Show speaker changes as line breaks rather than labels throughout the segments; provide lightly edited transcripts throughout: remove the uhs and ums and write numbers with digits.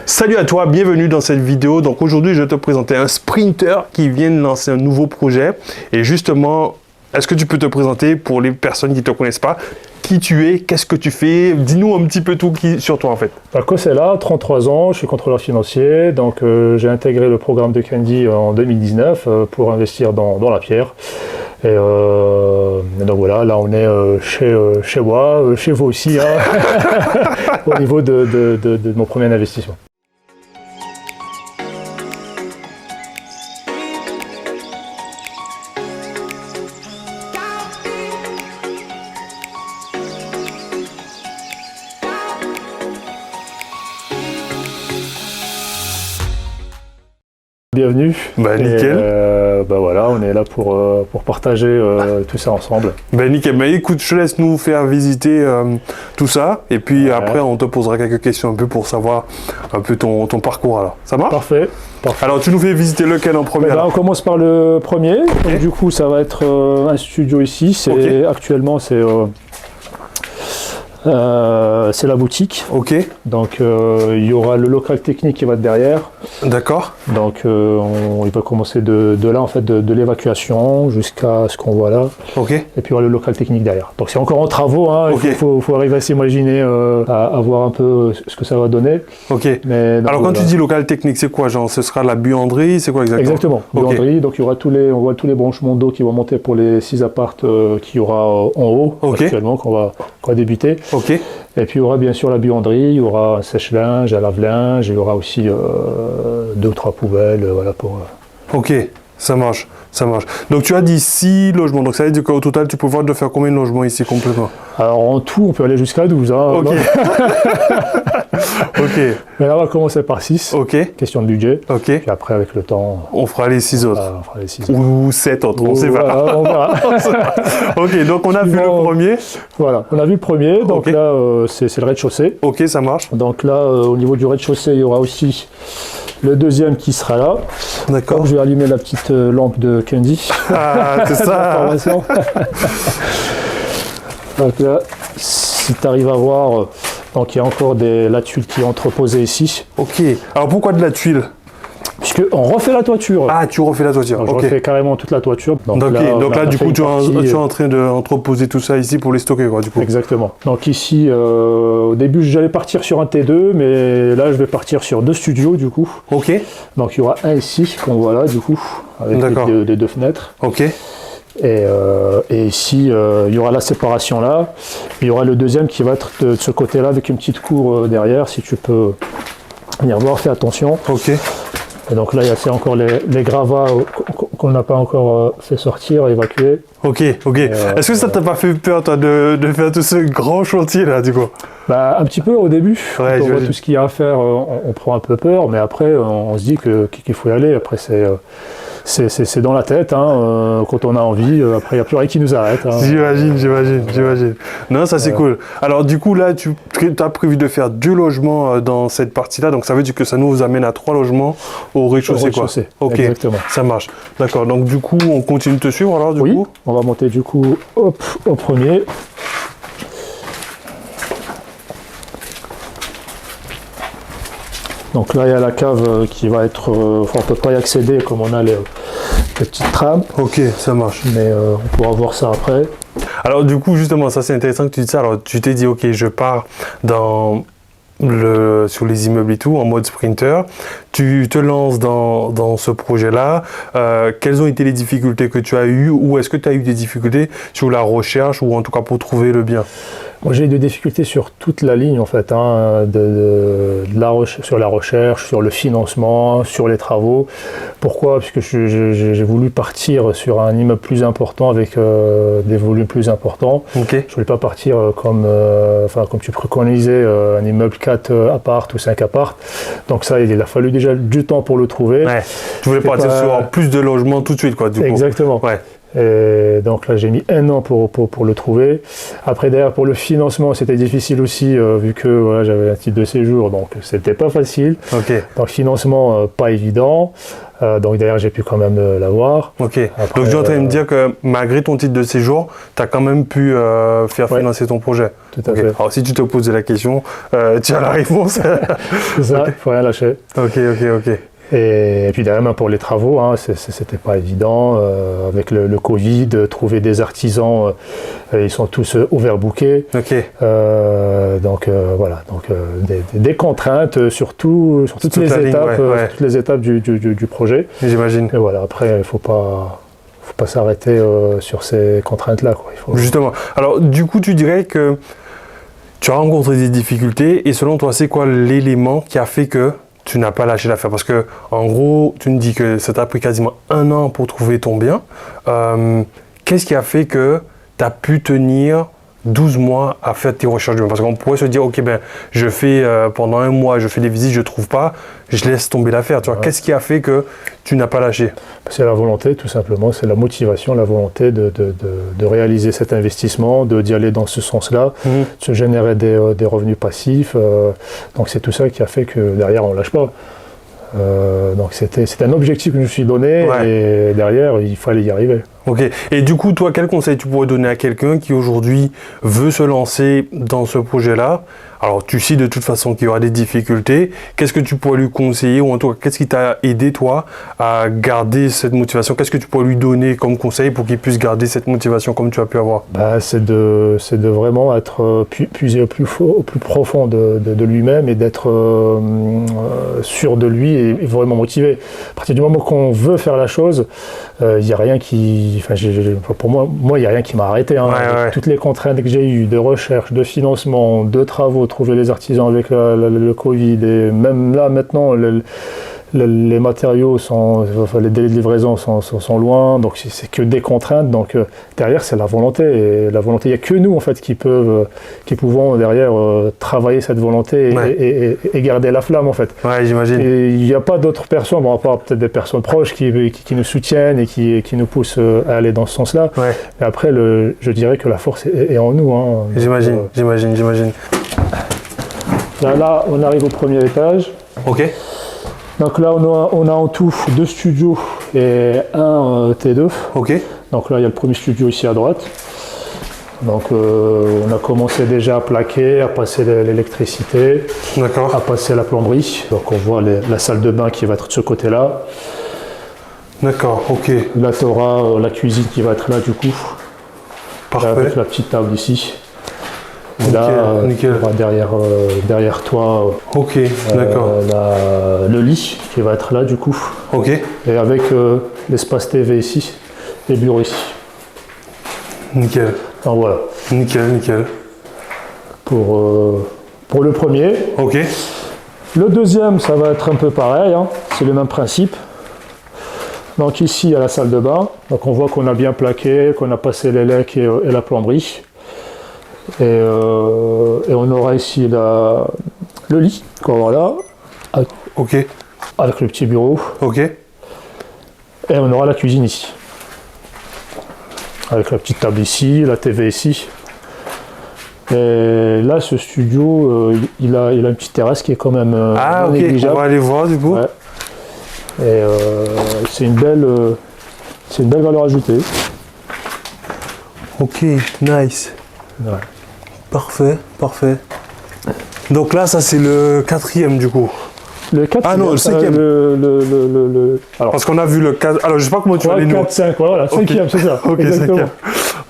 Salut à toi, bienvenue dans cette vidéo. Donc aujourd'hui, je vais te présenter un sprinter qui vient de lancer un nouveau projet. Et justement, est-ce que tu peux te présenter pour les personnes qui ne te connaissent pas? Qui tu es? Qu'est-ce que tu fais? Dis-nous un petit peu tout sur toi en fait.
Kosela, 33 ans, je suis contrôleur financier. Donc j'ai intégré le programme de Candy en 2019 pour investir dans la pierre. Et donc voilà, là on est chez moi, chez vous aussi, hein, au niveau de mon premier investissement. Bienvenue.
Bah nickel.
Bah voilà, on est là pour partager tout ça ensemble.
Bah nickel. Bah écoute, je te laisse nous faire visiter tout ça. Et puis après, on te posera quelques questions un peu pour savoir un peu ton parcours alors. Ça marche?
Parfait.
Alors tu nous fais visiter lequel en premier?
On commence par le premier. Donc, du coup, ça va être un studio ici. Actuellement, c'est la boutique.
Ok.
Donc il y aura le local technique qui va être derrière.
D'accord.
Donc il va commencer de là en fait de l'évacuation jusqu'à ce qu'on voit là.
Ok.
Et puis il y aura le local technique derrière. Donc c'est encore en travaux, hein.
Okay.
Il faut arriver à s'imaginer, à voir un peu ce que ça va donner.
Ok.
Mais, donc,
alors quand tu dis local technique, c'est quoi? Genre ce sera la buanderie, c'est quoi exactement?
Exactement. Buanderie. Donc il y aura tous les branchements d'eau qui vont monter pour les 6 appartes qu'il y aura en haut actuellement qu'on va débuter.
Ok.
Et puis il y aura bien sûr la buanderie, il y aura un sèche-linge, un lave-linge, il y aura aussi 2 ou 3 poubelles, voilà pour.
Ok, ça marche, ça marche. Donc tu as dit 6 logements, donc ça veut dire qu'au total tu peux voir de faire combien de logements ici complètement?
Alors en tout on peut aller jusqu'à 12. Hein,
ok. Ok.
Mais là on va commencer par 6.
Ok.
Question de budget.
Ok.
Puis après avec le temps.
On fera les 6 autres.
On fera les 6 autres.
Ou 7 autres, on sait pas.
On verra.
Ok, donc on a vu le premier.
Voilà, on a vu le premier, donc là c'est le rez-de-chaussée.
Ok, ça marche.
Donc là au niveau du rez-de-chaussée il y aura aussi le deuxième qui sera là.
D'accord.
Je vais allumer la petite lampe de Candy.
Ah, c'est ça.
Donc là, si tu arrives à voir, donc il y a encore la tuile qui est entreposée ici.
Ok. Alors pourquoi de la tuile?
Puisqu'on refait la toiture.
Ah, tu refais la toiture.
Donc, je refais carrément toute la toiture.
Donc là du coup, tu es en train d'entreposer tout ça ici pour les stocker, quoi, du coup.
Exactement. Donc ici, au début, j'allais partir sur un T2, mais là, je vais partir sur 2 studios, du coup.
Ok.
Donc il y aura un ici, qu'on voit là, du coup, avec les 2 fenêtres.
Ok.
Et ici, il y aura la séparation là. Il y aura le deuxième qui va être de ce côté-là, avec une petite cour derrière, si tu peux venir voir, fais attention.
Ok.
Et donc là, c'est encore les gravats qu'on n'a pas encore fait sortir, évacuer.
Ok, ok. Est-ce que ça t'a pas fait peur, toi, de faire tout ce grand chantier là, du coup?
Bah, un petit peu au début.
Ouais,
quand on voit tout ce qu'il y a à faire, on prend un peu peur, mais après, on se dit qu'il faut y aller. Après, c'est dans la tête, hein, quand on a envie, après il n'y a plus rien qui nous arrête. Hein.
J'imagine. Non, ça c'est cool. Alors du coup là, tu as prévu de faire 2 logements dans cette partie-là, donc ça veut dire que ça nous amène à 3 logements au rez-de-chaussée, quoi. Ok,
exactement.
Ça marche. D'accord, donc du coup, on continue de te suivre alors, du coup?
On va monter du coup, hop, au premier. Donc là, il y a la cave qui va être... on ne peut pas y accéder comme on a les petites trames.
Ok, ça marche.
Mais on pourra voir ça après.
Alors du coup, justement, ça c'est intéressant que tu dises ça. Alors tu t'es dit, ok, je pars sur les immeubles et tout, en mode sprinter. Tu te lances dans ce projet-là. Quelles ont été les difficultés que tu as eues? Ou est-ce que tu as eu des difficultés sur la recherche ou en tout cas pour trouver le bien?
Moi, j'ai eu des difficultés sur toute la ligne, en fait, hein, sur la recherche, sur le financement, sur les travaux. Pourquoi? Puisque j'ai voulu partir sur un immeuble plus important avec des volumes plus importants.
Okay.
Je voulais pas partir comme tu préconisais, un immeuble 4 appart ou 5 appart. Donc ça, il a fallu déjà du temps pour le trouver.
Ouais. Tu voulais partir sur plus de logements tout de suite, quoi, du coup.
Exactement.
Ouais.
Et donc là, j'ai mis 1 an pour le trouver. Après, derrière, pour le financement, c'était difficile aussi, vu que voilà, j'avais un titre de séjour, donc c'était pas facile.
Okay.
Donc financement, pas évident. Donc derrière, j'ai pu quand même l'avoir.
Ok.
Après,
Donc, tu es en train de me dire que malgré ton titre de séjour, tu as quand même pu faire financer ton projet.
Tout à fait.
Alors, si tu te poses la question, tu as la réponse.
C'est ça, il ne faut rien lâcher.
Ok.
Et puis derrière, pour les travaux, c'était pas évident. Avec le Covid, trouver des artisans, ils sont tous overbookés.
Ok.
Donc voilà, des contraintes sur toutes les étapes, toutes les étapes du projet.
J'imagine.
Et voilà, après, il ne faut pas s'arrêter sur ces contraintes-là, quoi.
Justement. Alors, du coup, tu dirais que tu as rencontré des difficultés et selon toi, c'est quoi l'élément qui a fait que tu n'as pas lâché l'affaire? Parce que, en gros, tu me dis que ça t'a pris quasiment 1 an pour trouver ton bien. Qu'est-ce qui a fait que tu as pu tenir 12 mois à faire tes recherches de biens? Parce qu'on pourrait se dire, ok, je fais pendant 1 mois, je fais des visites, je ne trouve pas, je laisse tomber l'affaire. Tu vois, qu'est-ce qui a fait que tu n'as pas lâché?
C'est la volonté, tout simplement, c'est la motivation, la volonté de réaliser cet investissement, d'y aller dans ce sens-là, de se générer des revenus passifs. Donc c'est tout ça qui a fait que derrière, on ne lâche pas. Donc c'est un objectif que je me suis donné et derrière, il fallait y arriver.
Ok. Et du coup, toi, quel conseil tu pourrais donner à quelqu'un qui aujourd'hui veut se lancer dans ce projet-là? Alors, tu sais de toute façon qu'il y aura des difficultés. Qu'est-ce que tu pourrais lui conseiller ou en tout cas, qu'est-ce qui t'a aidé, toi, à garder cette motivation? Qu'est-ce que tu pourrais lui donner comme conseil pour qu'il puisse garder cette motivation comme tu as pu avoir?
C'est de vraiment être puiser au plus profond de lui-même et d'être sûr de lui et vraiment motivé. À partir du moment qu'on veut faire la chose, il n'y a rien qui... pour moi, il n'y a rien qui m'a arrêté. Toutes les contraintes que j'ai eues de recherche, de financement, de travaux, trouver les artisans avec le Covid et même là maintenant les matériaux les délais de livraison sont loin, donc c'est que des contraintes. Donc derrière c'est la volonté et la volonté, il n'y a que nous en fait qui pouvons derrière travailler cette volonté et garder la flamme en fait.
Ouais, j'imagine.
Et il n'y a pas d'autres personnes, à part peut-être des personnes proches qui nous soutiennent et qui nous poussent à aller dans ce sens-là.
Ouais.
Mais après je dirais que la force est en nous.
J'imagine.
Là, on arrive au premier étage.
Ok.
Donc là, on a en tout 2 studios et un T2.
Ok.
Donc là, il y a le premier studio ici à droite. Donc on a commencé déjà à plaquer, à passer l'électricité, à passer la plomberie. Donc on voit la salle de bain qui va être de ce côté-là.
D'accord, ok.
Là, tu auras la cuisine qui va être là du coup.
Parfait.
Avec la petite table ici. Et
nickel.
On va derrière toi, le lit qui va être là du coup.
Ok.
Et avec l'espace TV ici et bureau ici.
Nickel.
Donc voilà.
Nickel.
Pour le premier.
Ok.
Le deuxième, ça va être un peu pareil, c'est le même principe. Donc ici, il y a la salle de bain. Donc on voit qu'on a bien plaqué, qu'on a passé les lecs et la plomberie. Et on aura ici le lit qu'on va là. Avec le petit bureau.
Ok.
Et on aura la cuisine ici. Avec la petite table ici, la TV ici. Et là, ce studio, il a une petite terrasse qui est quand même négligeable.
On va aller voir du coup.
Ouais. Et c'est une belle valeur ajoutée.
Ok, nice.
Ouais.
Parfait. Donc là, ça c'est le 4e du coup.
Le 4e.
Ah non, le 5e.
Alors,
parce qu'on a vu le 4. Alors je sais pas comment tu vas les noms.
4, 5, voilà, 5e, c'est ça.
Ok,
exactement.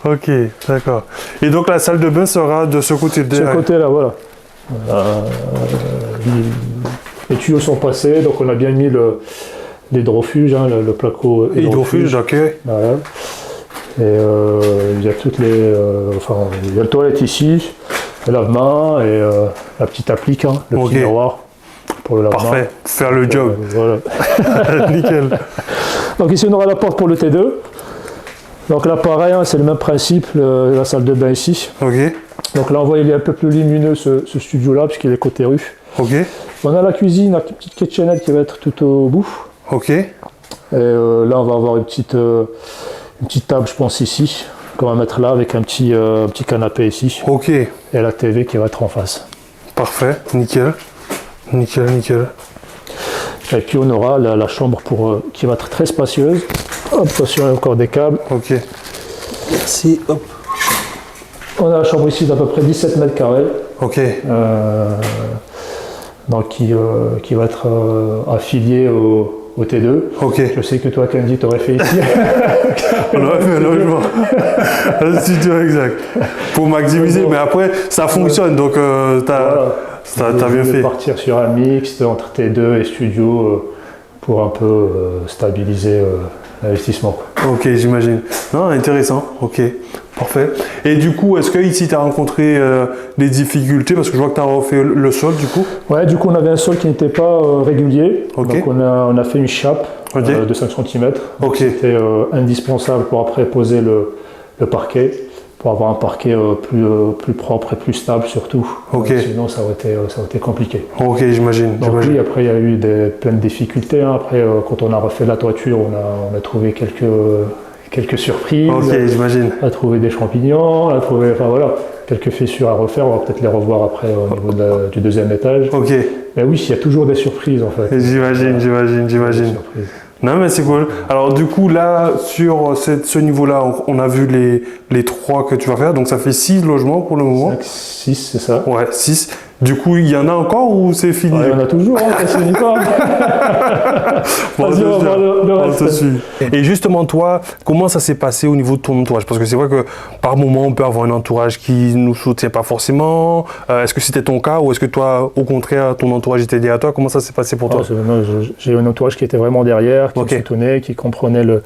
5e. Ok, d'accord. Et donc la salle de bain sera de ce côté de.
Ce côté-là, voilà. Les tuyaux sont passés, donc on a bien mis l'hydrofuge, le placo
hydrofuge. Ok.
Voilà. Et il y a toutes les. il y a le toilette ici, le lave-main et la petite applique, le petit miroir pour le lave-main.
Parfait, faire le job.
Voilà.
Nickel.
Donc ici on aura la porte pour le T2. Donc là pareil, c'est le même principe, la salle de bain ici.
Ok.
Donc là on voit il est un peu plus lumineux ce studio-là puisqu'il est côté rue.
Ok.
On a la cuisine, la petite kitchenette qui va être tout au bout.
Ok.
Et là on va avoir une petite table je pense ici, qu'on va mettre là avec un petit canapé ici.
Ok.
Et la TV qui va être en face.
Parfait, nickel.
Et puis on aura la chambre qui va être très spacieuse. Hop, attention, il y a encore des câbles.
Ok.
Ici, hop. On a la chambre ici d'à peu près 17 mètres carrés.
Ok.
Donc qui va être affiliée au T2.
Ok.
Je sais que toi, Candy, tu aurais fait ici.
On aurait fait un logement. Un studio exact. Pour maximiser, mais après, ça fonctionne, donc t'as bien fait.
Partir sur un mixte entre T2 et studio pour un peu stabiliser l'investissement.
Ok, j'imagine. Non, intéressant. Ok, parfait. Et du coup, est-ce que ici tu as rencontré des difficultés parce que je vois que tu as refait le sol du coup?
Ouais, du coup, on avait un sol qui n'était pas régulier.
Okay.
Donc, on a fait une chape de 5 cm.
Okay.
C'était indispensable pour après poser le parquet, pour avoir un parquet plus propre et plus stable surtout.
Okay.
Sinon, ça aurait été compliqué.
Ok, j'imagine.
Donc oui, après, il y a eu plein de difficultés. Hein. Après, quand on a refait la toiture, on a trouvé quelques surprises.
Ok, j'imagine.
On a trouvé des champignons, on a trouvé, enfin voilà, quelques fissures à refaire. On va peut-être les revoir après au niveau du deuxième étage.
Ok.
Mais oui, il y a toujours des surprises en fait.
J'imagine. Non mais c'est cool. Alors du coup là, sur ce niveau-là, on a vu les 3 que tu vas faire. Donc ça fait 6 logements pour le moment.
6, c'est ça.
Ouais, 6. Du coup, il y en a encore ou c'est fini?
Il y en a toujours, ça se finit pas.
Bon, on te suit. Et justement, toi, comment ça s'est passé au niveau de ton entourage? Parce que c'est vrai que par moment, on peut avoir un entourage qui ne nous soutient pas forcément. Est-ce que c'était ton cas ou est-ce que toi, au contraire, ton entourage était derrière toi? Comment ça s'est passé pour toi?
J'ai un entourage qui était vraiment derrière, qui me soutenait, qui comprenait le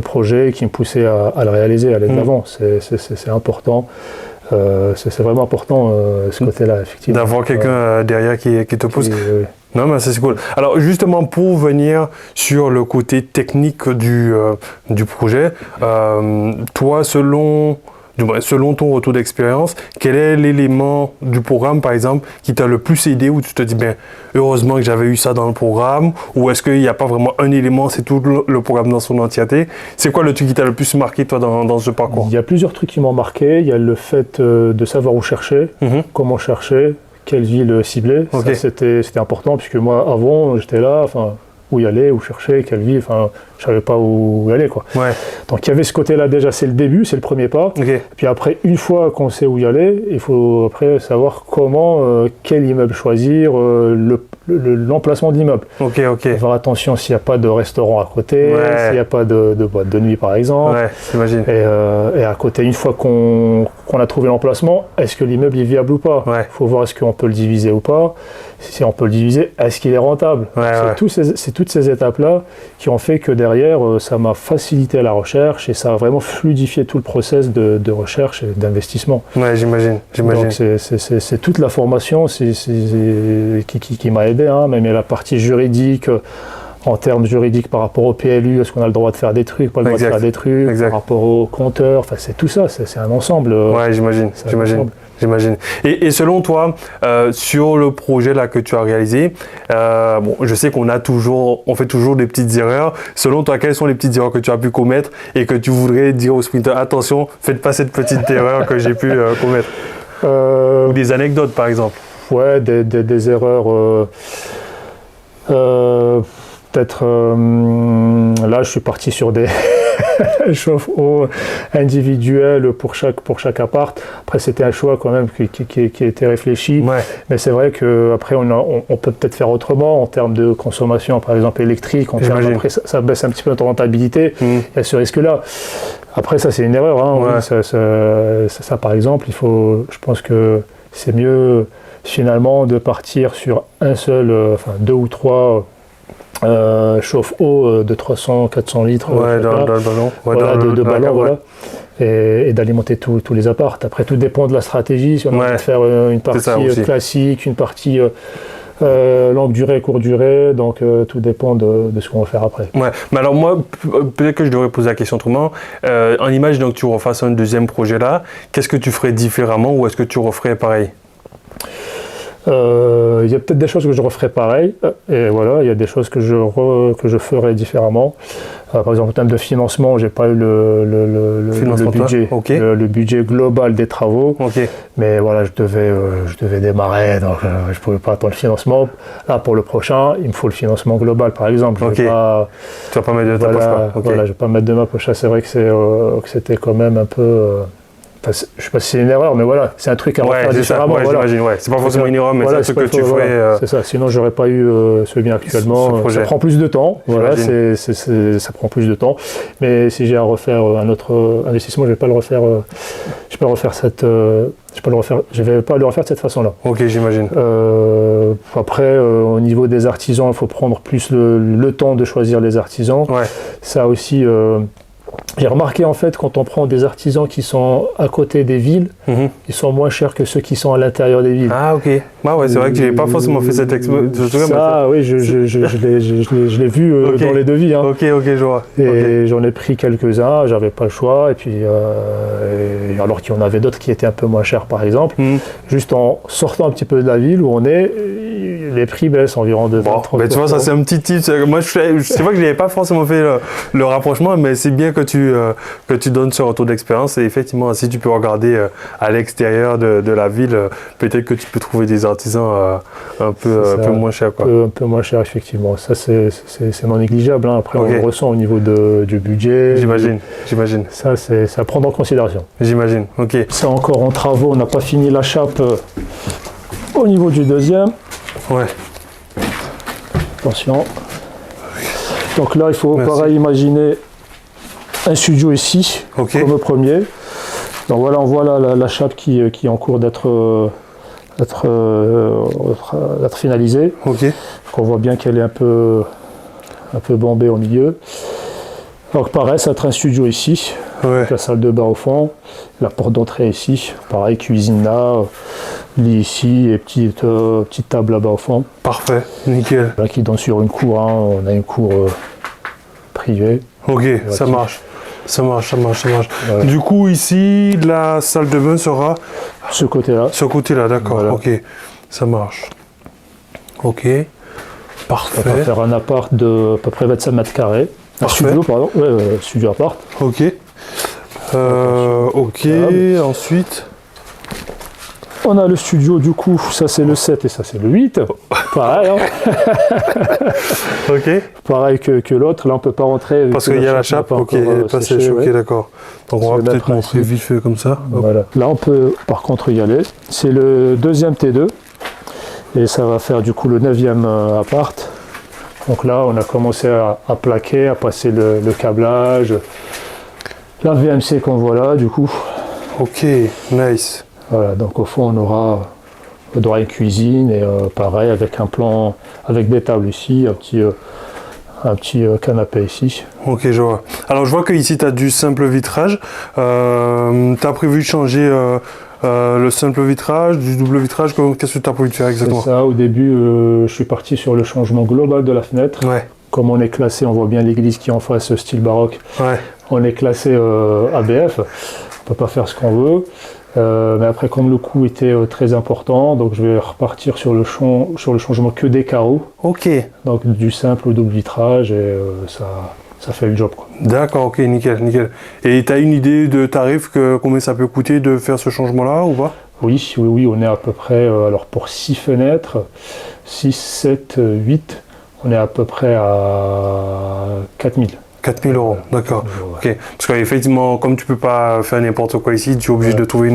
projet, qui me poussait à le réaliser, à aller de l'avant. C'est important. C'est vraiment important ce côté-là, effectivement.
D'avoir quelqu'un derrière qui te pousse. Oui. Non, mais c'est cool. Alors, justement, pour venir sur le côté technique du projet, toi, selon ton retour d'expérience, quel est l'élément du programme, par exemple, qui t'a le plus aidé, où tu te dis, ben, heureusement que j'avais eu ça dans le programme, ou est-ce qu'il n'y a pas vraiment un élément, c'est tout le programme dans son entièreté? C'est quoi le truc qui t'a le plus marqué, toi, dans ce parcours?
Il y a plusieurs trucs qui m'ont marqué. Il y a le fait de savoir où chercher, comment chercher, quelle ville cibler. Okay. Ça, c'était important, puisque moi, avant, j'étais là, enfin, où y aller, où chercher, quelle ville, enfin, je savais pas où y aller, quoi.
Ouais.
Donc il y avait ce côté-là déjà, c'est le début, c'est le premier pas.
Okay.
Puis après, une fois qu'on sait où y aller, il faut après savoir comment, quel immeuble choisir, l'emplacement de l'immeuble.
Ok.
Faire attention s'il n'y a pas de restaurant à côté, s'il n'y a pas de boîte de nuit par exemple.
Ouais, j'imagine.
Et à côté, une fois qu'on a trouvé l'emplacement, est-ce que l'immeuble est viable ou pas?
Ouais.
Faut voir est-ce qu'on peut le diviser ou pas. Si on peut le diviser, est-ce qu'il est rentable? C'est toutes ces étapes-là qui ont fait que derrière, ça m'a facilité la recherche et ça a vraiment fluidifié tout le process de recherche et d'investissement.
Ouais, j'imagine.
Donc c'est toute la formation qui m'a aidé, hein, même la partie juridique. En termes juridiques par rapport au PLU, est-ce qu'on a le droit de faire des trucs, pas le droit de faire des trucs, par rapport au compteur, enfin c'est tout ça, c'est un ensemble.
Ouais, j'imagine. Et selon toi, sur le projet là que tu as réalisé, bon, je sais qu'on fait toujours des petites erreurs. Selon toi, quelles sont les petites erreurs que tu as pu commettre et que tu voudrais dire aux sprinters, attention, faites pas cette petite erreur que j'ai pu commettre? Ou des anecdotes par exemple?
Ouais, des erreurs. Peut-être là, je suis parti sur des chauffe-eau individuels pour chaque appart. Après, c'était un choix quand même qui a été réfléchi. Ouais. Mais c'est vrai qu'après, on peut peut-être faire autrement en termes de consommation, par exemple électrique. Après, ça baisse un petit peu notre rentabilité. Il y a ce risque-là. Après, ça, c'est une erreur. Hein. Ouais. Oui, ça, par exemple, je pense que c'est mieux finalement de partir sur un seul, enfin 2 ou 3 chauffe-eau de 300-400 litres de ballon, voilà, et d'alimenter tous les apparts. Après, tout dépend de la stratégie. Si on a envie de faire une partie classique, une partie longue durée, courte durée, donc tout dépend de ce qu'on va faire après.
Ouais, mais alors moi, peut-être que je devrais poser la question autrement. En image, donc tu refasses un deuxième projet là, qu'est-ce que tu ferais différemment ou est-ce que tu referais pareil?
Il y a peut-être des choses que je referais pareil, et voilà, il y a des choses que je ferais différemment. Par exemple, en termes de financement, j'ai pas eu le budget,
okay.
le budget global des travaux,
okay.
Mais voilà, je devais démarrer, donc je pouvais pas attendre le financement. Là, pour le prochain, il me faut le financement global, par exemple.
Okay.
Tu vas
pas mettre de ta poche, quoi. Okay.
Voilà, je vais pas mettre de ma poche. C'est vrai que c'était quand même un peu. Je ne sais pas si c'est une erreur, mais voilà, c'est un truc à refaire différemment.
Voilà. J'imagine, ouais. C'est pas forcément une erreur, mais c'est un truc que tu ferais.
C'est ça, sinon j'aurais pas eu ce bien actuellement. Ça prend plus de temps, voilà, ça prend plus de temps. Mais si j'ai à refaire un autre investissement, je vais pas le refaire. Je vais pas le refaire de cette façon-là.
Ok, j'imagine.
Après, au niveau des artisans, il faut prendre plus le temps de choisir les artisans.
Ouais.
Ça aussi. J'ai remarqué en fait quand on prend des artisans qui sont à côté des villes, ils sont moins chers que ceux qui sont à l'intérieur des villes.
Ah ok. Ah ouais, c'est vrai que je n'ai pas forcément fait cette expérience.
Ça, oui, je l'ai vu dans les devis. Hein.
Ok, je vois.
Et j'en ai pris quelques-uns, j'avais pas le choix. Et puis, alors qu'il y en avait d'autres qui étaient un peu moins chers par exemple. Juste en sortant un petit peu de la ville où on est, les prix baissent environ de 20-30%.
Mais tu vois, ça c'est un petit tip. Moi, c'est vrai que je n'avais pas forcément fait le rapprochement, mais c'est bien que tu donnes ce retour d'expérience. Et effectivement, si tu peux regarder à l'extérieur de la ville, peut-être que tu peux trouver des artisans un peu moins chers. Quoi.
Un peu moins chers, effectivement. Ça, c'est non négligeable. Hein. Après, on le ressent au niveau du budget.
J'imagine.
Ça, c'est à prendre en considération.
J'imagine, ok.
C'est encore en travaux. On n'a pas fini la chape au niveau du deuxième.
Ouais.
Attention. Donc là, il faut pareil imaginer un studio ici, comme le premier. Donc voilà, on voit là la chape qui est en cours d'être finalisée.
Ok.
Donc on voit bien qu'elle est un peu bombée au milieu. Donc pareil, ça va être un studio ici, avec la salle de bain au fond, la porte d'entrée ici, pareil, cuisine là, lit ici et petite table là-bas au fond.
Parfait, nickel.
Là qui donne sur une cour, hein. On a une cour privée.
Ok, ça marche. Ça marche.
Voilà.
Du coup, ici, la salle de bain sera
ce côté-là.
Ce côté-là, d'accord.
Voilà.
Ok, ça marche. Ok, parfait.
On va faire un appart de à peu près 25 mètres carrés. Un studio, pardon. Studio appart.
Ok. Ok, ensuite.
On a le studio, du coup, ça c'est le 7 et ça c'est le 8. Pareil, hein.
Ok.
Pareil que l'autre, là on peut pas rentrer.
Parce qu'il y a la chape, ok, pas sèche, ok, d'accord. Donc on va peut-être montrer vite fait comme ça.
Voilà. Là on peut par contre y aller. C'est le deuxième T2 et ça va faire du coup le 9e appart. Donc là on a commencé à plaquer, à passer le câblage, la VMC qu'on voit là du coup.
Ok, nice.
Voilà, donc au fond on aura une cuisine et pareil avec un plan, avec des tables ici, un petit canapé ici.
Ok, je vois. Alors je vois que ici tu as du simple vitrage. Tu as prévu de changer le simple vitrage, du double vitrage, qu'est-ce que tu as prévu de faire exactement?
C'est ça, au début je suis parti sur le changement global de la fenêtre.
Ouais.
Comme on est classé, on voit bien l'église qui est en face, style baroque.
Ouais.
On est classé ABF, on ne peut pas faire ce qu'on veut. Mais après, comme le coût était très important, donc je vais repartir sur le changement que des carreaux.
Ok.
Donc du simple au double vitrage et ça fait le job, quoi.
D'accord, ok, nickel. Et tu as une idée de tarif, combien ça peut coûter de faire ce changement-là ou pas?
Oui, on est à peu près, alors pour 6 fenêtres, 6, 7, 8, on est à peu près à 4000.
4 000 €, d'accord. Ok. Parce qu'effectivement, comme tu peux pas faire n'importe quoi ici, tu es obligé de trouver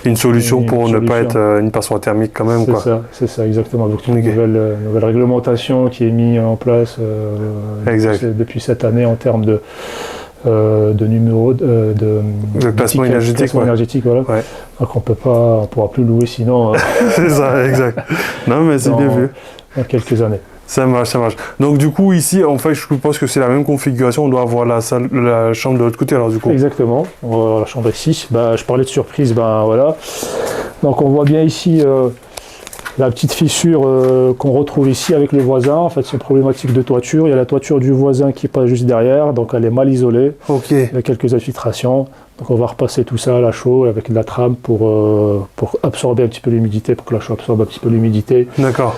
une solution pour ne pas être une passoire thermique quand même.
C'est ça, exactement. Donc une nouvelle réglementation qui est mise en place depuis cette année en termes de numéro de
classement énergétique.
Voilà. Ouais. Donc on pourra plus louer sinon.
C'est ça, exact. Non mais c'est bien vu.
Dans quelques années.
Ça marche. Donc du coup ici, en fait, je pense que c'est la même configuration. On doit avoir la chambre de l'autre côté alors du coup.
Exactement. On va avoir la chambre ici. Je parlais de surprise. Voilà. Donc on voit bien ici la petite fissure qu'on retrouve ici avec le voisin. En fait, c'est une problématique de toiture. Il y a la toiture du voisin qui passe juste derrière, donc elle est mal isolée.
Ok.
Il y a quelques infiltrations. Donc on va repasser tout ça à la chaux avec de la trame pour absorber un petit peu l'humidité, pour que la chaux absorbe un petit peu l'humidité.
D'accord.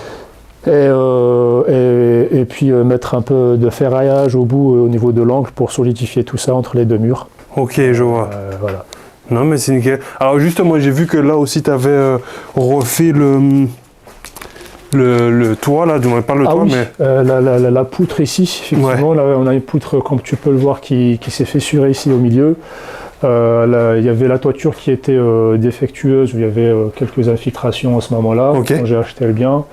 Et puis mettre un peu de ferraillage au bout, au niveau de l'angle, pour solidifier tout ça entre les deux murs.
Ok, je vois.
Voilà.
Non, mais c'est nickel. Alors justement, j'ai vu que là aussi, tu avais refait le toit, là, du moins pas le toit,
Oui,
mais...
la poutre ici, effectivement, là on a une poutre, comme tu peux le voir, qui s'est fissurée ici au milieu. Il y avait la toiture qui était défectueuse, où il y avait quelques infiltrations à ce moment-là,
Ok.
quand j'ai acheté le bien.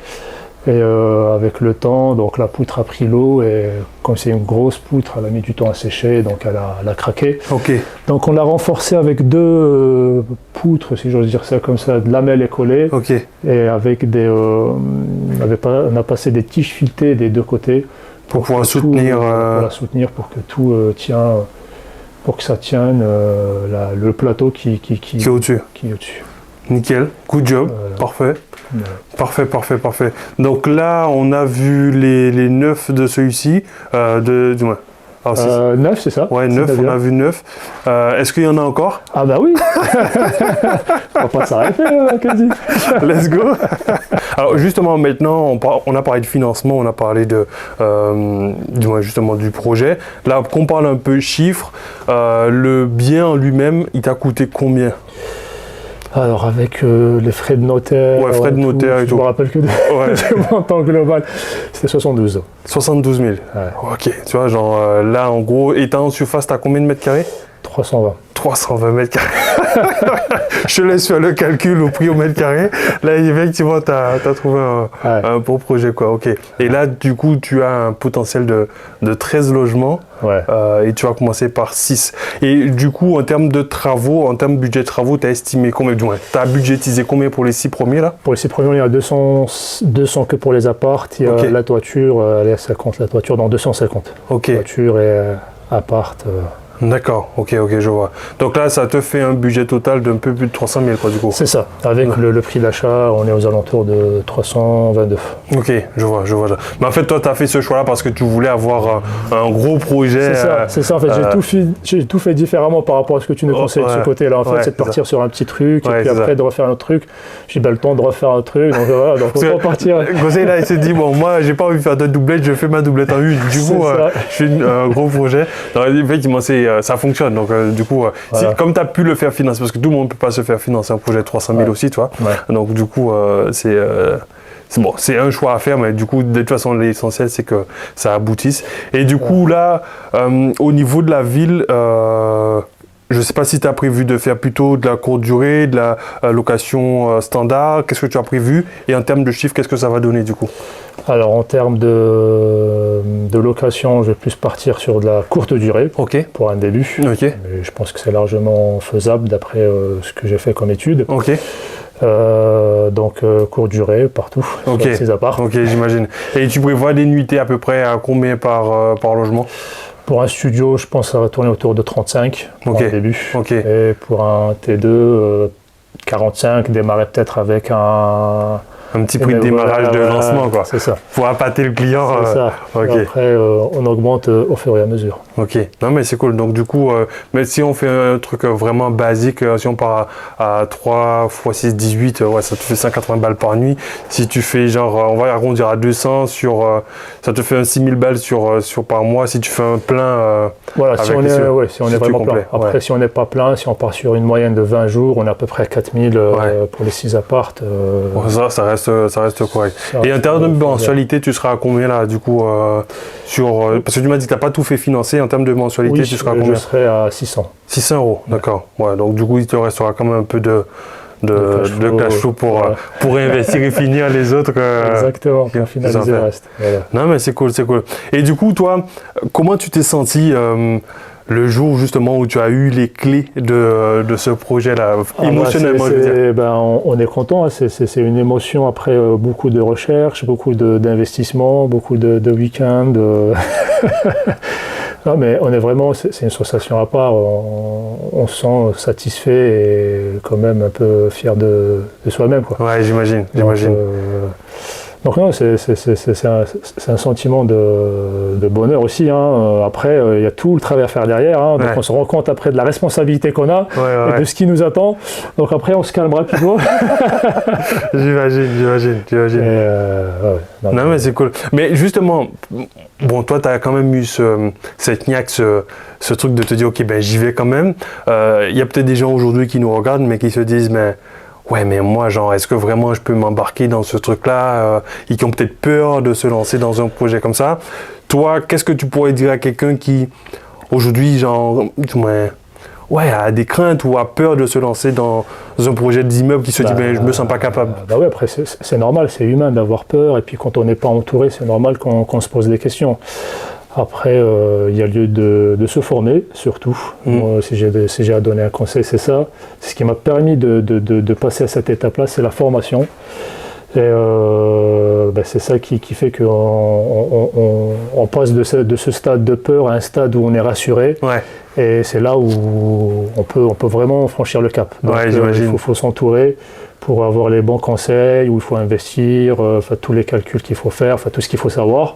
Et avec le temps, donc la poutre a pris l'eau, et comme c'est une grosse poutre, elle a mis du temps à sécher, donc elle a craqué.
Ok.
Donc on l'a renforcée avec deux poutres, si j'ose dire ça comme ça, de lamelles écollées,
Ok.
et avec on a passé des tiges filetées des deux côtés
Pour pouvoir
que
soutenir...
pour la soutenir, pour que tout pour que ça tienne le plateau qui
qui est au-dessus.
est au-dessus.
Nickel. Good job.
Voilà.
Parfait.
Voilà.
Parfait. Donc là, on a vu les 9 de celui-ci. Du moins. Alors,
9, c'est ça?
ouais, 9, on a vu 9. Est-ce qu'il y en a encore?
Ah bah oui. On va pas s'arrêter, Kenzie.
Let's go. Alors justement, maintenant, on a parlé de financement, on a parlé justement du projet. Là, qu'on parle un peu chiffres, le bien en lui-même, il t'a coûté combien?
Alors avec les frais de notaire,
Ouais, frais de notaire et tout.
Je me rappelle que du montant global, c'était 72 ans.
72 000.
Ouais.
Ok, tu vois, genre là, en gros, étant en surface, t'as combien de mètres carrés?
320.
320 mètres carrés. Je te laisse faire le calcul au prix au mètre carré. Là, effectivement, tu as trouvé un beau projet, quoi. Ok. Et là, du coup, tu as un potentiel de 13 logements.
Ouais.
Et tu vas commencer par 6. Et du coup, en termes de travaux, en termes de budget de travaux, tu as estimé combien? Du moins, tu as budgétisé combien pour les 6 premiers, là?
Pour les 6 premiers, il y a 200 que pour les appartes. Il y a
Ok.
la toiture, elle est à 50. La toiture dans 250.
Ok.
Toiture et appart.
D'accord, ok, je vois. Donc là, ça te fait un budget total d'un peu plus de 300 000, quoi, du coup.
C'est ça. Avec le prix d'achat, on est aux alentours de 322.
Ok, je vois. Mais en fait, toi, tu as fait ce choix-là parce que tu voulais avoir un gros projet.
C'est ça. En fait, j'ai tout fait différemment par rapport à ce que tu nous conseilles de ce côté-là. En fait, c'est de partir sur un petit truc, et puis après de refaire un autre truc. J'ai pas le temps de refaire un truc, donc voilà, donc on peut partir.
Gosé, là, il s'est dit, bon, moi, j'ai pas envie de faire de doublette, je fais ma doublette en une. Du coup, je fais un gros projet. Donc, effectivement, ça fonctionne. Donc, du coup, voilà. Comme tu as pu le faire financer, parce que tout le monde ne peut pas se faire financer un projet de 300 000 aussi, tu vois. Ouais. Donc, du coup, c'est bon, c'est un choix à faire, mais du coup, de toute façon, l'essentiel, c'est que ça aboutisse. Et du coup, là, au niveau de la ville, je ne sais pas si tu as prévu de faire plutôt de la courte durée, de la location standard. Qu'est-ce que tu as prévu? Et en termes de chiffres, qu'est-ce que ça va donner, du coup?
Alors, en termes de location, je vais plus partir sur de la courte durée pour un début.
Okay.
Mais je pense que c'est largement faisable d'après ce que j'ai fait comme étude.
Ok.
Donc courte durée partout, sur ces apparts.
Ok, j'imagine. Et tu prévois des nuitées à peu près à combien par logement?
Pour un studio, je pense que ça va tourner autour de 35 pour un début. Et pour un T2, 45, démarrer peut-être avec
un petit prix de démarrage de lancement, quoi.
C'est ça.
Pour appâter le client.
C'est ça.
Okay.
Après, on augmente au fur et à mesure.
Ok. Non, mais c'est cool. Donc, du coup, mais si on fait un truc vraiment basique, si on part à 3 x 6, 18, ça te fait 180 balles par nuit. Si tu fais genre, on va arrondir à 200 ça te fait 6000 balles par mois. Si tu fais un plein.
Voilà, si on est vraiment plein. Après, si on n'est pas plein, si on part sur une moyenne de 20 jours, on est à peu près 4000 pour les 6 appartes.
Ça reste correct. Et en termes de mensualité, tu seras à combien là, du coup, parce que tu m'as dit que tu n'as pas tout fait financer, en termes de mensualité, tu seras à combien?
Je serai à 600.
600 €, d'accord. Ouais, donc du coup, il te restera quand même un peu de cash flow pour investir et finir les autres.
Exactement, pour finaliser le reste. Voilà.
Non, mais c'est cool. Et du coup, toi, comment tu t'es senti le jour justement où tu as eu les clés de ce projet-là, émotionnellement, je veux dire?
On est content, hein. C'est une émotion après beaucoup de recherches, beaucoup d'investissements, beaucoup de week-ends. Non, mais on est vraiment, c'est une sensation à part, on se sent satisfait et quand même un peu fier de soi-même, quoi.
Ouais, j'imagine.
Donc non, c'est un sentiment de bonheur aussi. Hein. Après, il y a tout le travail à faire derrière. Hein. Donc on se rend compte après de la responsabilité qu'on a et de ce qui nous attend. Donc après, on se calmera plutôt.
J'imagine. Non, mais c'est cool. Mais justement, bon, toi, tu as quand même eu cette niaque, ce truc de te dire, ok, ben j'y vais quand même. Il y a peut-être des gens aujourd'hui qui nous regardent, mais qui se disent, mais ouais, mais moi, genre, est-ce que vraiment je peux m'embarquer dans ce truc-là et qui ont peut-être peur de se lancer dans un projet comme ça. Toi, qu'est-ce que tu pourrais dire à quelqu'un qui, aujourd'hui, genre, a des craintes ou a peur de se lancer dans un projet d'immeuble qui se dit, ben, je me sens pas capable.
Oui, après, c'est normal, c'est humain d'avoir peur. Et puis, quand on n'est pas entouré, c'est normal qu'on se pose des questions. Après, il y a lieu de se former, surtout. Moi, si j'ai à donner un conseil, c'est ça. Ce qui m'a permis de passer à cette étape-là, c'est la formation. Et c'est ça qui fait qu'on passe de ce stade de peur à un stade où on est rassuré. Ouais. Et c'est là où on peut vraiment franchir le cap. Donc, il faut s'entourer pour avoir les bons conseils, où il faut investir, tous les calculs qu'il faut faire, tout ce qu'il faut savoir.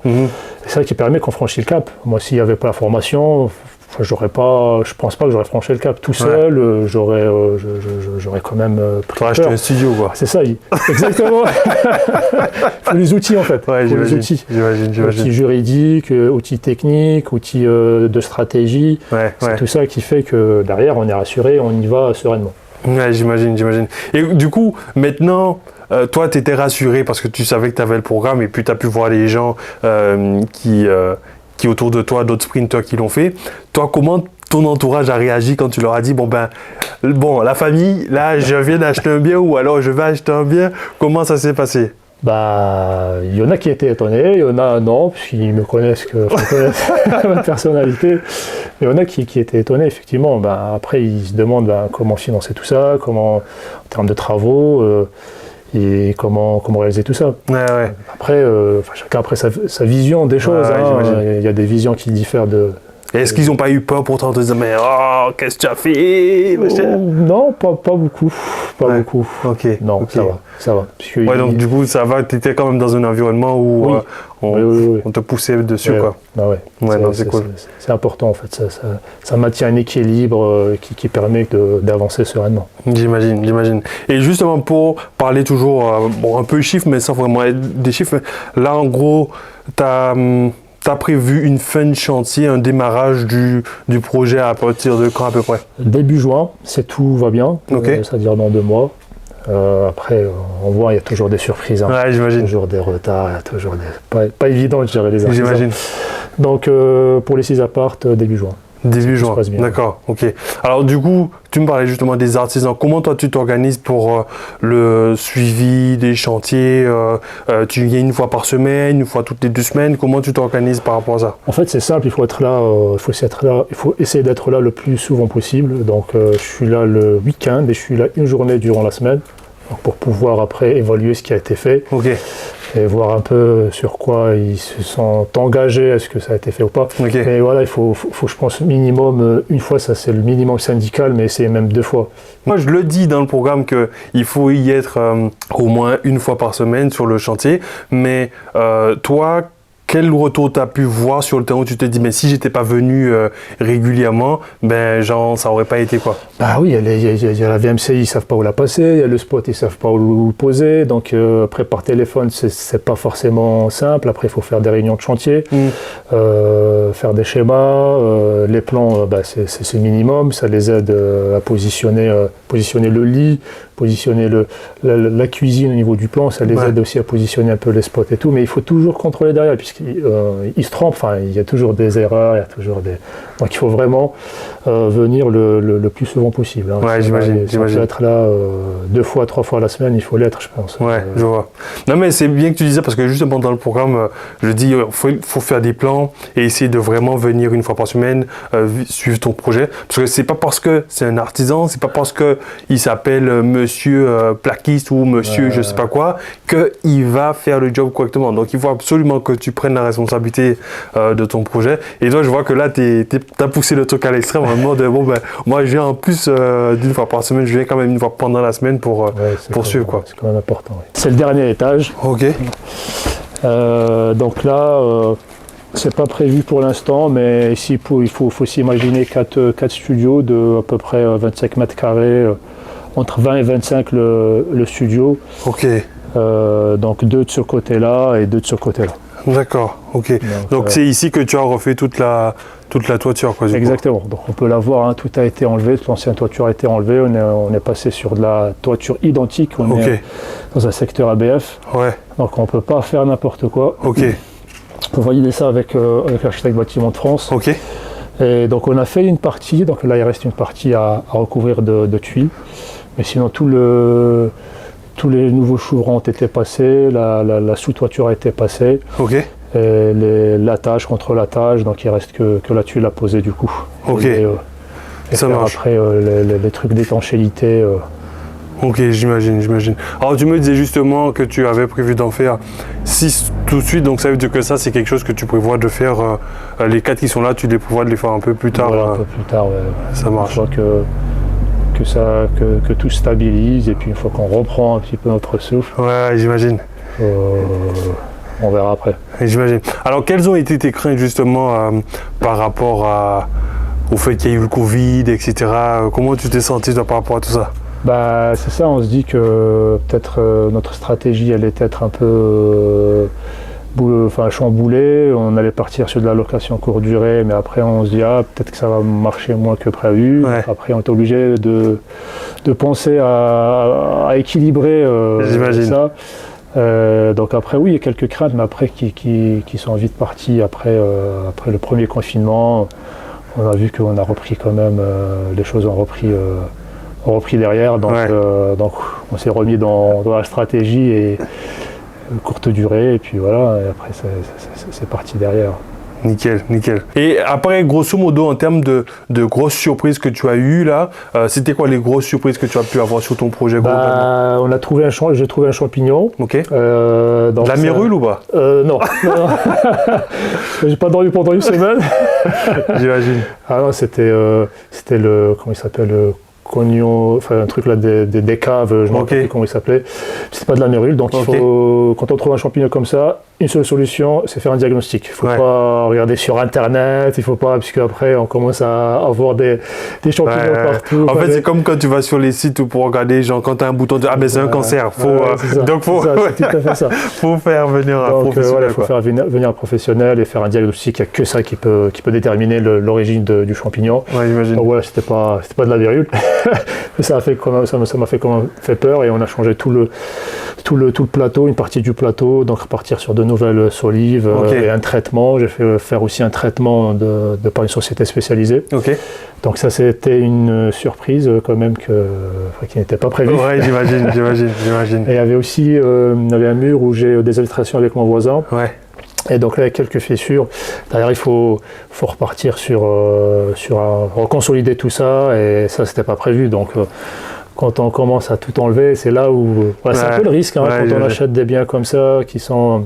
C'est ça qui permet qu'on franchisse le cap. Moi, s'il n'y avait pas la formation, je pense pas que j'aurais franchi le cap tout seul. J'aurais quand même pris peur.
Acheter un studio, quoi.
C'est ça, exactement. Il faut les outils, en fait.
Ouais, j'imagine.
Outils juridiques, outils techniques, outils de stratégie. C'est tout ça qui fait que derrière, on est rassuré, on y va sereinement.
Ouais, j'imagine. Et du coup, maintenant, toi, tu étais rassuré parce que tu savais que tu avais le programme et puis tu as pu voir les gens qui autour de toi, d'autres sprinters qui l'ont fait. Toi, comment ton entourage a réagi quand tu leur as dit, bon, la famille, là, je viens d'acheter un bien ou alors je vais acheter un bien. Comment ça s'est passé?
Il y en a qui étaient étonnés, il y en a non, puisqu'ils me connaissent ma personnalité. Il y en a qui étaient étonnés, effectivement. Après, ils se demandent comment financer tout ça, en termes de travaux, et comment réaliser tout ça. Après, chacun après sa vision des choses. Il y a des visions qui diffèrent de...
Et est-ce qu'ils n'ont pas eu peur pourtant de se dire, mais qu'est-ce que tu as fait
Non, pas beaucoup. Pas beaucoup.
Ok.
Non,
okay.
Ça va.
Donc du coup, ça va, tu étais quand même dans un environnement où on te poussait dessus, quoi. C'est cool.
C'est important, en fait. Ça maintient un équilibre qui permet d'avancer sereinement.
J'imagine. Et justement, pour parler toujours, un peu chiffres, mais sans vraiment être des chiffres, là, en gros, tu as prévu une fin de chantier, un démarrage du projet à partir de quand à peu près?
Début juin, tout va bien, c'est-à-dire dans 2 mois. Après, on voit, il y a toujours des surprises.
J'imagine.
Toujours des retards, il y a toujours des... Pas évident de gérer les artisans.
J'imagine.
Donc, pour les 6 apparts, début juin.
Début juin, d'accord, ok. Alors du coup, tu me parlais justement des artisans. Comment toi tu t'organises pour le suivi des chantiers tu viens une fois par semaine, une fois toutes les 2 semaines? Comment tu t'organises par rapport à ça?
En fait, c'est simple, il faut essayer d'être là le plus souvent possible. Donc je suis là le week-end et je suis là une journée durant la semaine pour pouvoir après évaluer ce qui a été fait. Et voir un peu sur quoi ils se sont engagés, est-ce que ça a été fait ou pas. Mais voilà, il faut, je pense, minimum une fois, ça c'est le minimum syndical, mais essayer même 2 fois.
Moi, je le dis dans le programme qu'il faut y être au moins une fois par semaine sur le chantier. Mais toi, quel retour tu as pu voir sur le terrain où tu te dis, mais si j'étais pas venu régulièrement, ça aurait pas été quoi?
Oui, il y a la VMCI, ils savent pas où la passer, il y a le spot, ils savent pas où le poser. Donc après, par téléphone, c'est pas forcément simple. Après, il faut faire des réunions de chantier, faire des schémas. Les plans, c'est le minimum. Ça les aide à positionner le lit, positionner la cuisine au niveau du plan. Ça les aide aussi à positionner un peu les spots et tout. Mais il faut toujours contrôler derrière, puisqu'ils se trompent. Il y a toujours des erreurs, donc il faut vraiment venir le plus souvent possible.
J'imagine.
Être là 2 fois, 3 fois la semaine, il faut l'être, je pense.
Je vois. Non, mais c'est bien que tu disais, parce que justement dans le programme, je dis, faut faire des plans et essayer de vraiment venir une fois par semaine suivre ton projet. Parce que c'est pas parce que c'est un artisan, c'est pas parce qu'il s'appelle monsieur plaquiste ou monsieur je sais pas quoi, qu'il va faire le job correctement. Donc il faut absolument que tu prennes la responsabilité de ton projet. Et toi, je vois que là, tu as poussé le truc à l'extrême, en mode, bon, ben, moi, je viens en plus d'une fois par semaine, je viens quand même une fois pendant la semaine pour suivre, quoi.
C'est quand même important. Oui. C'est le dernier étage.
Ok.
Donc là, c'est pas prévu pour l'instant, mais ici, il faut s'imaginer 4 studios de à peu près 25 mètres carrés, entre 20 et 25 le studio.
Ok.
Donc 2 de ce côté-là et 2 de ce côté-là.
D'accord, ok. Donc c'est ici que tu as refait toute la toiture, quoi.
Exactement. Donc on peut la voir, hein, tout a été enlevé, toute l'ancienne toiture a été enlevée. On est passé sur de la toiture identique. On est dans un secteur ABF.
Ouais.
Donc on ne peut pas faire n'importe quoi.
Ok.
On peut valider ça avec l'architecte bâtiment de France.
Ok.
Et donc on a fait une partie. Donc là il reste une partie à recouvrir de tuiles. Mais sinon tous les nouveaux chevrons ont été passés, la sous-toiture a été passée.
Ok.
L'attache contre l'attache, donc il reste que la tuile à poser du coup.
Ok.
Et
ça marche.
Après les trucs d'étanchéité.
Ok, j'imagine. Alors tu me disais justement que tu avais prévu d'en faire 6 tout de suite, donc ça veut dire que ça c'est quelque chose que tu prévois de faire, les 4 qui sont là, tu les prévois de les faire un peu plus tard.
Voilà, un peu plus tard, ouais.
Ça marche.
Je crois que tout stabilise et puis une fois qu'on reprend un petit peu notre souffle.
Ouais, j'imagine.
On verra après.
J'imagine. Alors quelles ont été tes craintes justement par rapport au fait qu'il y ait eu le Covid, etc. Comment tu t'es senti toi, par rapport à tout ça?
Bah, c'est ça, on se dit que peut-être notre stratégie allait être un peu chamboulée, on allait partir sur de la location courte durée, mais après on se dit peut-être que ça va marcher moins que prévu.
Ouais.
Après on est obligé de penser à équilibrer ça. Donc après oui, il y a quelques craintes, mais après qui sont vite parties après le premier confinement. On a vu qu'on a repris quand même, les choses ont repris derrière, donc on s'est remis dans la stratégie et courte durée, et puis voilà, et après c'est parti derrière.
Nickel. Et après, grosso modo, en termes de grosses surprises que tu as eues là, c'était quoi les grosses surprises que tu as pu avoir sur ton projet?
J'ai trouvé un champignon.
Ok. De la mérule ou pas?
Non. J'ai pas dormi pendant une semaine.
J'imagine.
Ah non, c'était le, comment il s'appelle, cognon, enfin un truc là des caves, je ne me rappelle plus comment il s'appelait. C'était pas de la mérule, donc il faut, quand on trouve un champignon comme ça, une seule solution, c'est faire un diagnostic. Il ne faut pas regarder sur internet, il ne faut pas, puisque après on commence à avoir des champignons partout.
En fait, c'est comme quand tu vas sur les sites pour regarder, genre quand tu as un bouton de mais c'est un cancer, donc faut
c'est tout à fait ça.
Faut faire venir un professionnel.
Il faut faire venir un professionnel et faire un diagnostic. Il n'y a que ça qui peut déterminer l'origine du champignon.
Ouais, j'imagine.
Donc voilà, c'était pas de la virule. ça m'a fait quand même fait peur, et on a changé tout le plateau, une partie du plateau, donc repartir sur de nouvelles solives et un traitement. J'ai fait faire aussi un traitement par une société spécialisée. Donc ça, c'était une surprise quand même qui n'était pas prévue.
Ouais, j'imagine.
Et il y avait aussi il y avait un mur où j'ai des illustrations avec mon voisin.
Ouais.
Et donc là, il y a quelques fissures. Derrière, il faut repartir reconsolider tout ça, et ça, c'était pas prévu. Donc quand on commence à tout enlever, c'est là où c'est un peu le risque, quand on achète des biens comme ça qui sont...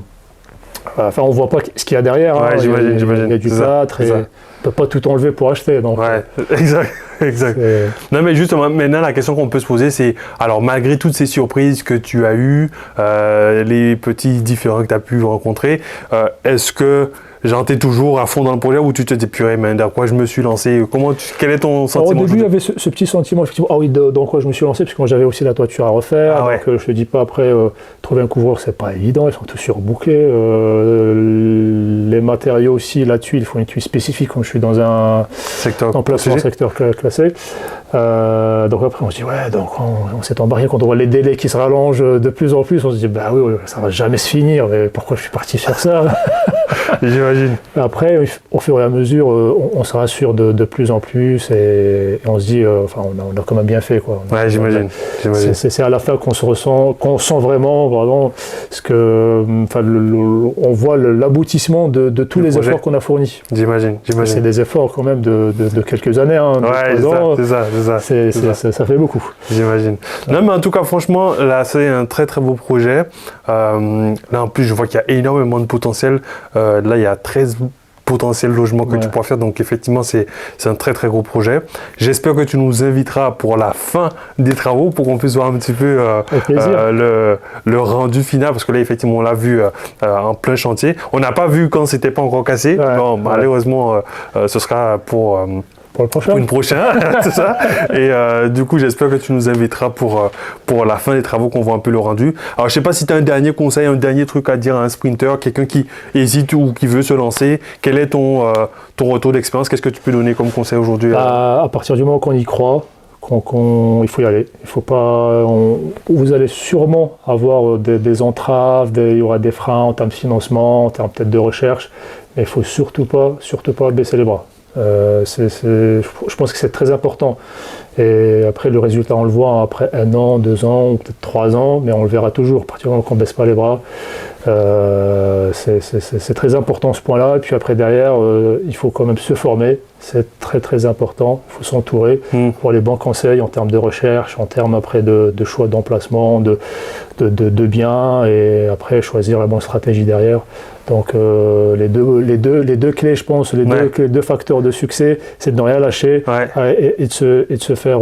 Enfin, on voit pas ce qu'il y a derrière.
J'imagine.
Il y a du plâtre, et on ne peut pas tout enlever pour acheter. Donc,
exact. Non, mais justement, maintenant, la question qu'on peut se poser, c'est, alors, malgré toutes ces surprises que tu as eues, les petits différends que tu as pu rencontrer, est-ce que t'es toujours à fond dans le projet, ou tu te dis, purée, mais dans quoi je me suis lancé? Quel est ton sentiment?
Au début, il y avait ce petit sentiment, effectivement, dans quoi je me suis lancé, parce que moi j'avais aussi la toiture à refaire. Donc je ne te dis pas, après, trouver un couvreur, c'est pas évident, ils sont tous surbouclés. Les matériaux aussi, là-dessus, il faut une tuile spécifique, comme je suis dans un secteur classé. Donc après, on se dit, donc on s'est embarqué, quand on voit les délais qui se rallongent de plus en plus, on se dit, oui, ça va jamais se finir, mais pourquoi je suis parti sur ça?
J'imagine. j'imagine.
Après, au fur et à mesure, on se rassure de plus en plus et on se dit, on a quand même bien fait, quoi.
Ouais, j'imagine.
C'est à la fin qu'on sent vraiment ce que, on voit l'aboutissement de tous les efforts qu'on a fournis.
J'imagine.
C'est des efforts quand même de quelques années. Hein,
c'est ça.
Ça fait beaucoup.
J'imagine. Non, mais en tout cas, franchement, là, c'est un très très beau projet. Là, en plus, je vois qu'il y a énormément de potentiel. Là, il y a 13 potentiels logements que tu pourras faire. Donc, effectivement, c'est un très très gros projet. J'espère que tu nous inviteras pour la fin des travaux pour qu'on puisse voir un petit peu le rendu final. Parce que là, effectivement, on l'a vu en plein chantier. On n'a pas vu quand c'était pas encore cassé. Non, malheureusement, ce sera pour une prochaine, c'est ça. Et du coup, j'espère que tu nous inviteras pour la fin des travaux, qu'on voit un peu le rendu. Alors, je sais pas si tu as un dernier conseil, un dernier truc à dire à un sprinter, quelqu'un qui hésite ou qui veut se lancer. Quel est ton retour d'expérience? Qu'est-ce que tu peux donner comme conseil aujourd'hui?
À partir du moment qu'on y croit, il faut y aller. Il faut pas. Vous allez sûrement avoir des entraves, il y aura des freins en termes de financement, en termes peut-être de recherche, mais il faut surtout pas baisser les bras. Je pense que c'est très important. Et après, le résultat, on le voit après 1 an, 2 ans, ou peut-être 3 ans, mais on le verra toujours. À partir du moment qu'on ne baisse pas les bras, c'est très important ce point-là. Et puis après, derrière, il faut quand même se former. C'est très très important. Il faut s'entourer pour les bons conseils en termes de recherche, en termes après de choix d'emplacement, de biens, et après choisir la bonne stratégie derrière. Donc les deux clés, je pense, les deux facteurs de succès, c'est de ne rien lâcher et de se faire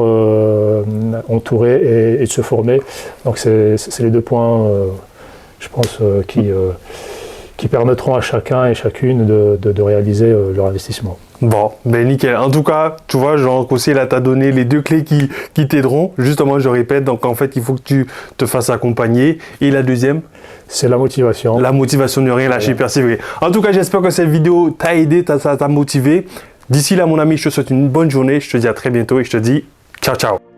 entourer et de se former. Donc c'est les 2 points, je pense, qui permettront à chacun et chacune de réaliser leur investissement.
Bon, ben nickel. En tout cas, tu vois, Jean-Roch aussi, là, t'as donné les 2 clés qui t'aideront. Justement, je répète, donc en fait, il faut que tu te fasses accompagner. Et la deuxième?
C'est la motivation. La motivation,
ne rien lâcher, persévérer. En tout cas, j'espère que cette vidéo t'a aidé, t'a motivé. D'ici là, mon ami, je te souhaite une bonne journée. Je te dis à très bientôt et je te dis ciao, ciao.